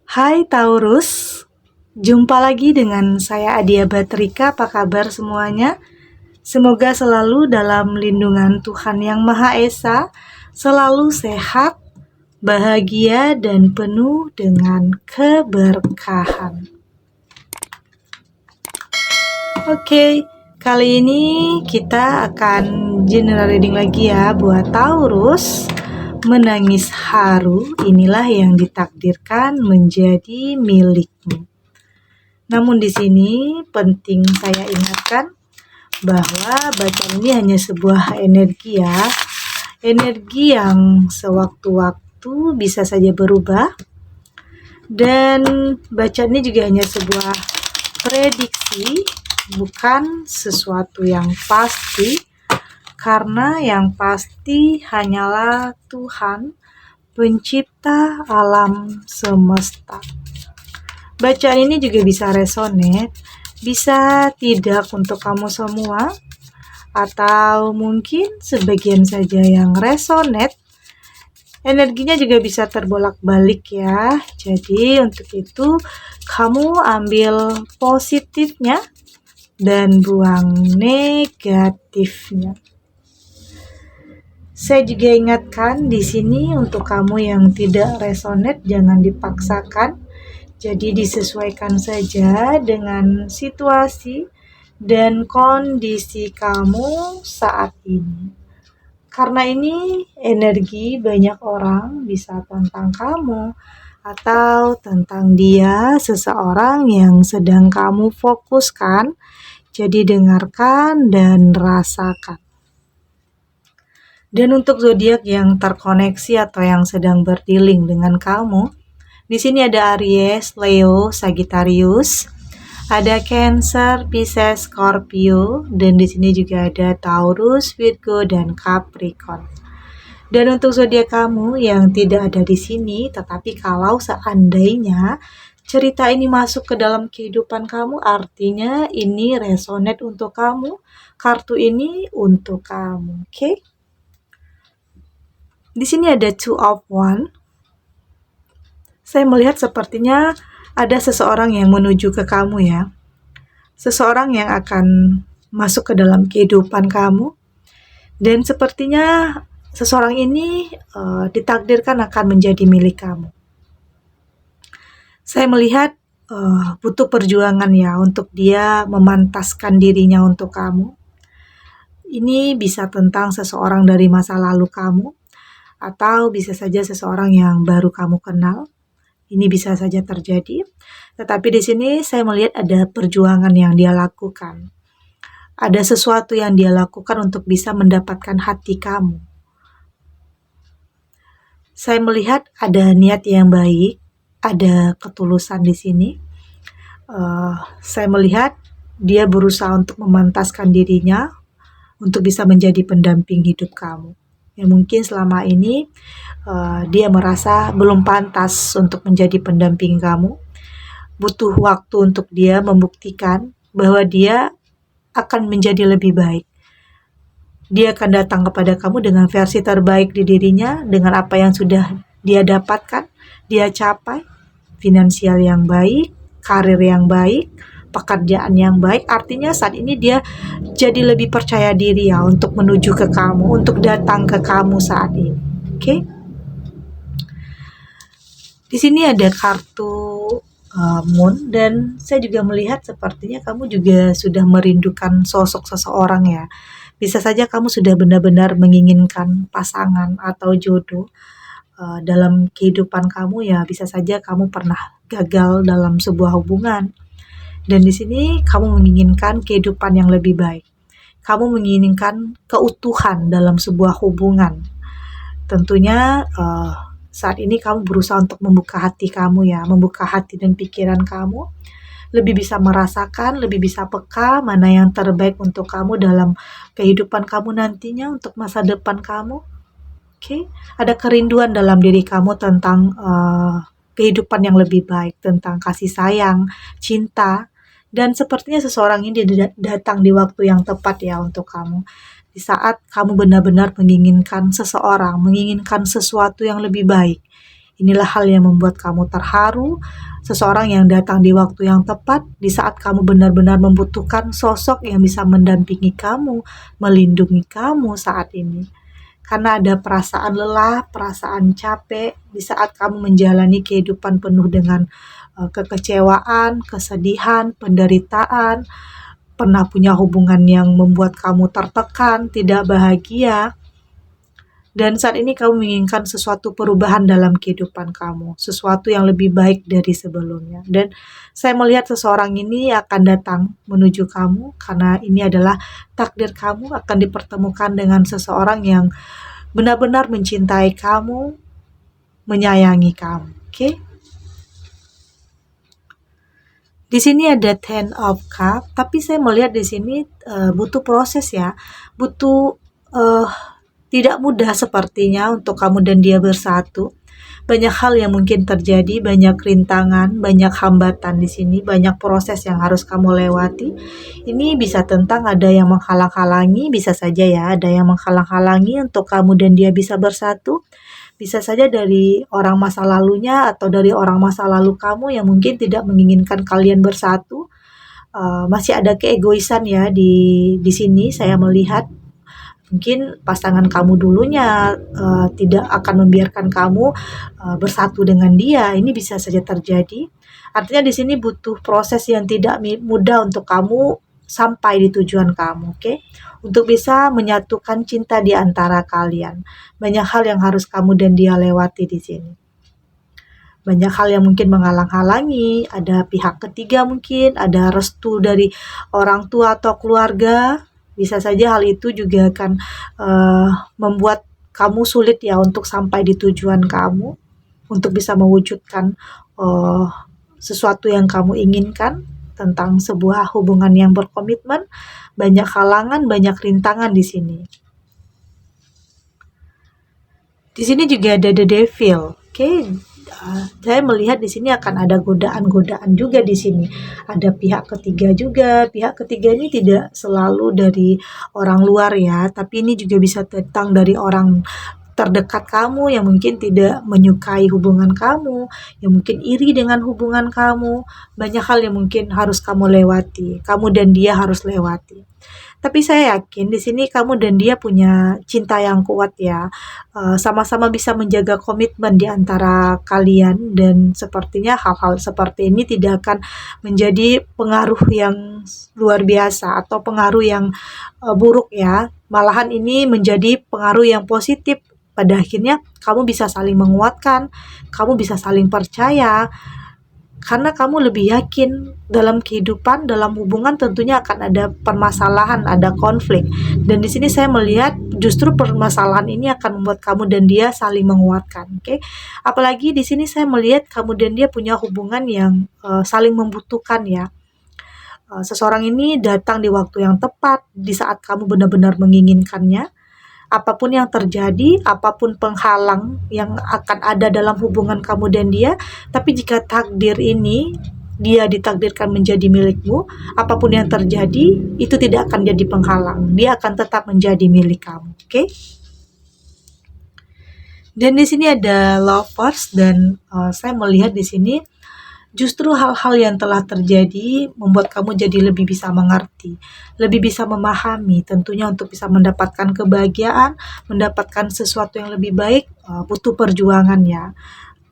Hai Taurus, jumpa lagi dengan saya Adia Batrika. Apa kabar semuanya? Semoga selalu dalam lindungan Tuhan Yang Maha Esa, selalu sehat, bahagia, dan penuh dengan keberkahan. Oke, kali ini kita akan general reading lagi ya buat Taurus. Menangis haru, inilah yang ditakdirkan menjadi milikmu. Namun di sini penting saya ingatkan bahwa bacaan ini hanya sebuah energi ya. Energi yang sewaktu-waktu bisa saja berubah. Dan bacaan ini juga hanya sebuah prediksi, bukan sesuatu yang pasti. Karena yang pasti hanyalah Tuhan, pencipta alam semesta. Bacaan ini juga bisa resonate, bisa tidak untuk kamu semua, atau mungkin sebagian saja yang resonate. Energinya juga bisa terbolak-balik ya. Jadi untuk itu kamu ambil positifnya dan buang negatifnya. Saya juga ingatkan di sini untuk kamu yang tidak resonate, jangan dipaksakan. Jadi disesuaikan saja dengan situasi dan kondisi kamu saat ini. Karena ini energi banyak orang, bisa tentang kamu atau tentang dia, seseorang yang sedang kamu fokuskan. Jadi dengarkan dan rasakan. Dan untuk zodiak yang terkoneksi atau yang sedang berdealing dengan kamu, di sini ada Aries, Leo, Sagittarius, ada Cancer, Pisces, Scorpio, dan di sini juga ada Taurus, Virgo, dan Capricorn. Dan untuk zodiak kamu yang tidak ada di sini, tetapi kalau seandainya cerita ini masuk ke dalam kehidupan kamu, artinya ini resonate untuk kamu, kartu ini untuk kamu, oke? Di sini ada Two of Wands. Saya melihat sepertinya ada seseorang yang menuju ke kamu ya. Seseorang yang akan masuk ke dalam kehidupan kamu. Dan sepertinya seseorang ini ditakdirkan akan menjadi milik kamu. Saya melihat butuh perjuangan ya untuk dia memantaskan dirinya untuk kamu. Ini bisa tentang seseorang dari masa lalu kamu, atau bisa saja seseorang yang baru kamu kenal. Ini bisa saja terjadi. Tetapi di sini saya melihat ada perjuangan yang dia lakukan. Ada sesuatu yang dia lakukan untuk bisa mendapatkan hati kamu. Saya melihat ada niat yang baik, ada ketulusan di sini. Saya melihat dia berusaha untuk memantaskan dirinya untuk bisa menjadi pendamping hidup kamu. Yang mungkin selama ini dia merasa belum pantas untuk menjadi pendamping kamu. Butuh waktu untuk dia membuktikan bahwa dia akan menjadi lebih baik. Dia akan datang kepada kamu dengan versi terbaik di dirinya, dengan apa yang sudah dia dapatkan, dia capai, finansial yang baik, karir yang baik, pekerjaan yang baik. Artinya saat ini dia jadi lebih percaya diri ya untuk menuju ke kamu, untuk datang ke kamu saat ini. Oke? Di sini ada kartu Moon, dan saya juga melihat sepertinya kamu juga sudah merindukan sosok seseorang ya. Bisa saja kamu sudah benar-benar menginginkan pasangan atau jodoh dalam kehidupan kamu ya. Bisa saja kamu pernah gagal dalam sebuah hubungan. Dan di sini kamu menginginkan kehidupan yang lebih baik. Kamu menginginkan keutuhan dalam sebuah hubungan. Tentunya saat ini kamu berusaha untuk membuka hati kamu ya, membuka hati dan pikiran kamu, lebih bisa merasakan, lebih bisa peka mana yang terbaik untuk kamu dalam kehidupan kamu nantinya, untuk masa depan kamu. Oke? Ada kerinduan dalam diri kamu tentang kehidupan yang lebih baik, tentang kasih sayang, cinta, dan sepertinya seseorang ini datang di waktu yang tepat ya untuk kamu. Di saat kamu benar-benar menginginkan seseorang, menginginkan sesuatu yang lebih baik. Inilah hal yang membuat kamu terharu, seseorang yang datang di waktu yang tepat, di saat kamu benar-benar membutuhkan sosok yang bisa mendampingi kamu, melindungi kamu saat ini. Karena ada perasaan lelah, perasaan capek di saat kamu menjalani kehidupan penuh dengan kekecewaan, kesedihan, penderitaan, pernah punya hubungan yang membuat kamu tertekan, tidak bahagia, dan saat ini kamu menginginkan sesuatu perubahan dalam kehidupan kamu, sesuatu yang lebih baik dari sebelumnya. Dan saya melihat seseorang ini akan datang menuju kamu karena ini adalah takdir kamu akan dipertemukan dengan seseorang yang benar-benar mencintai kamu, menyayangi kamu. Oke? Di sini ada Ten of Cup, tapi saya melihat di sini butuh proses ya, butuh tidak mudah sepertinya untuk kamu dan dia bersatu. Banyak hal yang mungkin terjadi, banyak rintangan, banyak hambatan di sini, banyak proses yang harus kamu lewati. Ini bisa tentang ada yang menghalang-halangi, bisa saja ya, ada yang menghalang-halangi untuk kamu dan dia bisa bersatu. Bisa saja dari orang masa lalunya atau dari orang masa lalu kamu yang mungkin tidak menginginkan kalian bersatu. Masih ada keegoisan ya di sini saya melihat. Mungkin pasangan kamu dulunya tidak akan membiarkan kamu bersatu dengan dia. Ini bisa saja terjadi. Artinya di sini butuh proses yang tidak mudah untuk kamu sampai di tujuan kamu, oke? Untuk bisa menyatukan cinta di antara kalian. Banyak hal yang harus kamu dan dia lewati di sini. Banyak hal yang mungkin menghalang-halangi, ada pihak ketiga mungkin, ada restu dari orang tua atau keluarga. Bisa saja hal itu juga akan membuat kamu sulit ya untuk sampai di tujuan kamu, untuk bisa mewujudkan sesuatu yang kamu inginkan tentang sebuah hubungan yang berkomitmen. Banyak halangan, banyak rintangan di sini. Di sini juga ada the devil, oke? Saya melihat di sini akan ada godaan-godaan juga di sini. Ada pihak ketiga juga. Pihak ketiga ini tidak selalu dari orang luar ya, tapi ini juga bisa datang dari orang terdekat kamu yang mungkin tidak menyukai hubungan kamu, yang mungkin iri dengan hubungan kamu. Banyak hal yang mungkin harus kamu lewati, kamu dan dia harus lewati. Tapi saya yakin di sini kamu dan dia punya cinta yang kuat ya. Sama-sama bisa menjaga komitmen di antara kalian dan sepertinya hal-hal seperti ini tidak akan menjadi pengaruh yang luar biasa atau pengaruh yang buruk ya. Malahan ini menjadi pengaruh yang positif. Pada akhirnya kamu bisa saling menguatkan, kamu bisa saling percaya, karena kamu lebih yakin dalam kehidupan, dalam hubungan tentunya akan ada permasalahan, ada konflik. Dan di sini saya melihat justru permasalahan ini akan membuat kamu dan dia saling menguatkan, oke? Apalagi di sini saya melihat kamu dan dia punya hubungan yang saling membutuhkan ya. Seseorang ini datang di waktu yang tepat, di saat kamu benar-benar menginginkannya. Apapun yang terjadi, apapun penghalang yang akan ada dalam hubungan kamu dan dia, tapi jika takdir ini dia ditakdirkan menjadi milikmu, apapun yang terjadi itu tidak akan jadi penghalang. Dia akan tetap menjadi milik kamu, oke? Dan di sini ada lovers dan saya melihat di sini justru hal-hal yang telah terjadi membuat kamu jadi lebih bisa mengerti, lebih bisa memahami. Tentunya untuk bisa mendapatkan kebahagiaan, mendapatkan sesuatu yang lebih baik, butuh perjuangan ya.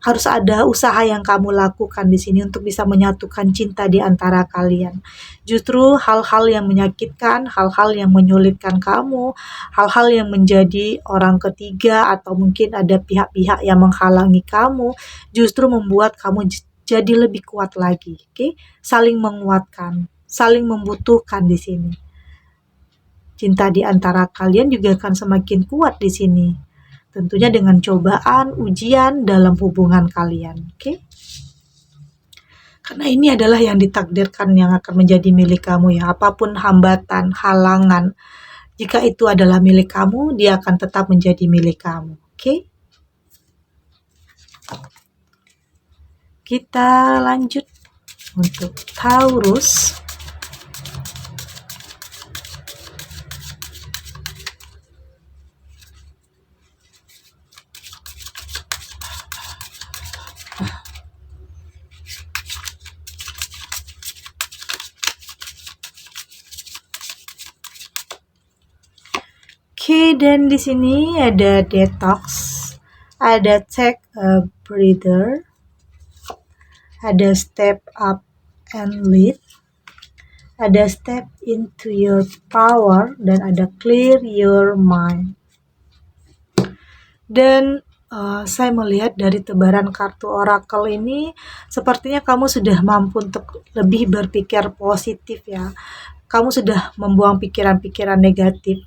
Harus ada usaha yang kamu lakukan di sini untuk bisa menyatukan cinta di antara kalian. Justru hal-hal yang menyakitkan, hal-hal yang menyulitkan kamu, hal-hal yang menjadi orang ketiga atau mungkin ada pihak-pihak yang menghalangi kamu, justru membuat kamu jadi lebih kuat lagi, oke? Saling menguatkan, saling membutuhkan di sini. Cinta di antara kalian juga akan semakin kuat di sini. Tentunya dengan cobaan, ujian dalam hubungan kalian, oke? Karena ini adalah yang ditakdirkan yang akan menjadi milik kamu ya. Apapun hambatan, halangan, jika itu adalah milik kamu, dia akan tetap menjadi milik kamu, oke? Kita lanjut untuk Taurus. dan di sini ada detox, ada take a breather, ada step up and lead, ada step into your power, dan ada clear your mind. Dan saya melihat dari tebaran kartu oracle ini, sepertinya kamu sudah mampu untuk lebih berpikir positif ya. Kamu sudah membuang pikiran-pikiran negatif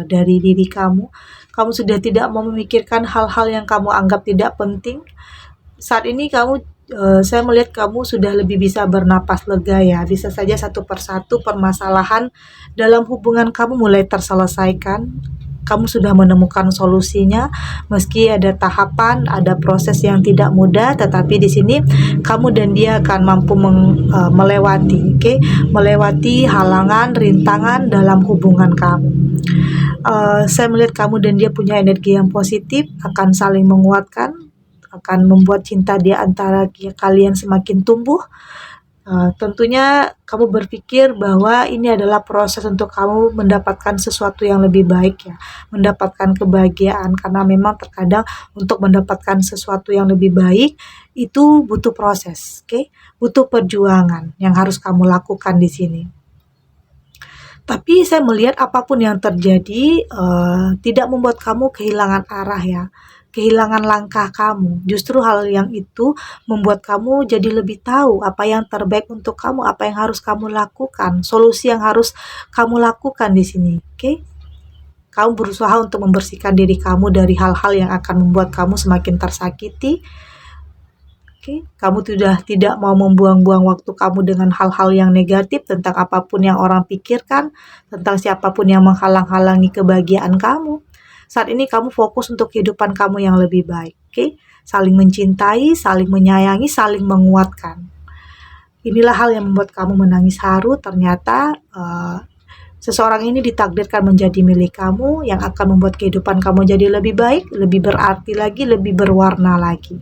dari diri kamu. Kamu sudah tidak mau memikirkan hal-hal yang kamu anggap tidak penting. Saat ini saya melihat kamu sudah lebih bisa bernapas lega ya. Bisa saja satu persatu permasalahan dalam hubungan kamu mulai terselesaikan. Kamu sudah menemukan solusinya, meski ada tahapan, ada proses yang tidak mudah, tetapi di sini kamu dan dia akan mampu melewati, melewati halangan, rintangan dalam hubungan kamu. Saya melihat kamu dan dia punya energi yang positif, akan saling menguatkan, akan membuat cinta di antara kalian semakin tumbuh. Tentunya kamu berpikir bahwa ini adalah proses untuk kamu mendapatkan sesuatu yang lebih baik ya, mendapatkan kebahagiaan, karena memang terkadang untuk mendapatkan sesuatu yang lebih baik itu butuh proses, butuh perjuangan yang harus kamu lakukan di sini. Tapi saya melihat apapun yang terjadi tidak membuat kamu kehilangan arah ya, kehilangan langkah kamu. Justru hal yang itu membuat kamu jadi lebih tahu apa yang terbaik untuk kamu, apa yang harus kamu lakukan, solusi yang harus kamu lakukan di sini. Kamu berusaha untuk membersihkan diri kamu dari hal-hal yang akan membuat kamu semakin tersakiti. Kamu sudah tidak mau membuang-buang waktu kamu dengan hal-hal yang negatif tentang apapun yang orang pikirkan, tentang siapapun yang menghalang-halangi kebahagiaan kamu. Saat ini kamu fokus untuk kehidupan kamu yang lebih baik, saling mencintai, saling menyayangi, saling menguatkan. Inilah hal yang membuat kamu menangis haru. Ternyata seseorang ini ditakdirkan menjadi milik kamu, yang akan membuat kehidupan kamu jadi lebih baik, lebih berarti lagi, lebih berwarna lagi.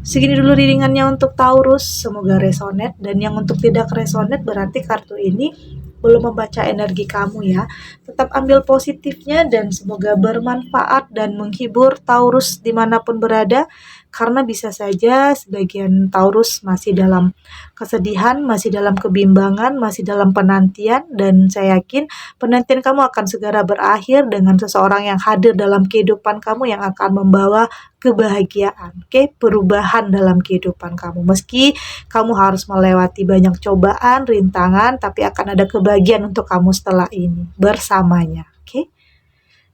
Segini dulu readingannya untuk Taurus, semoga resonate. Dan yang untuk tidak resonate berarti kartu ini belum membaca energi kamu ya. Tetap ambil positifnya dan semoga bermanfaat dan menghibur Taurus dimanapun berada. Karena bisa saja sebagian Taurus masih dalam kesedihan, masih dalam kebimbangan, masih dalam penantian. Dan saya yakin penantian kamu akan segera berakhir dengan seseorang yang hadir dalam kehidupan kamu, yang akan membawa kebahagiaan, perubahan dalam kehidupan kamu. Meski kamu harus melewati banyak cobaan, rintangan, tapi akan ada kebahagiaan untuk kamu setelah ini bersamanya.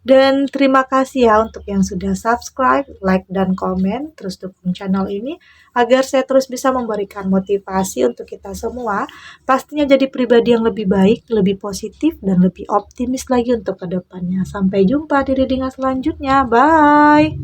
Dan terima kasih ya untuk yang sudah subscribe, like, dan komen. Terus dukung channel ini agar saya terus bisa memberikan motivasi untuk kita semua. Pastinya jadi pribadi yang lebih baik, lebih positif, dan lebih optimis lagi untuk kedepannya. Sampai jumpa di readingan selanjutnya. Bye!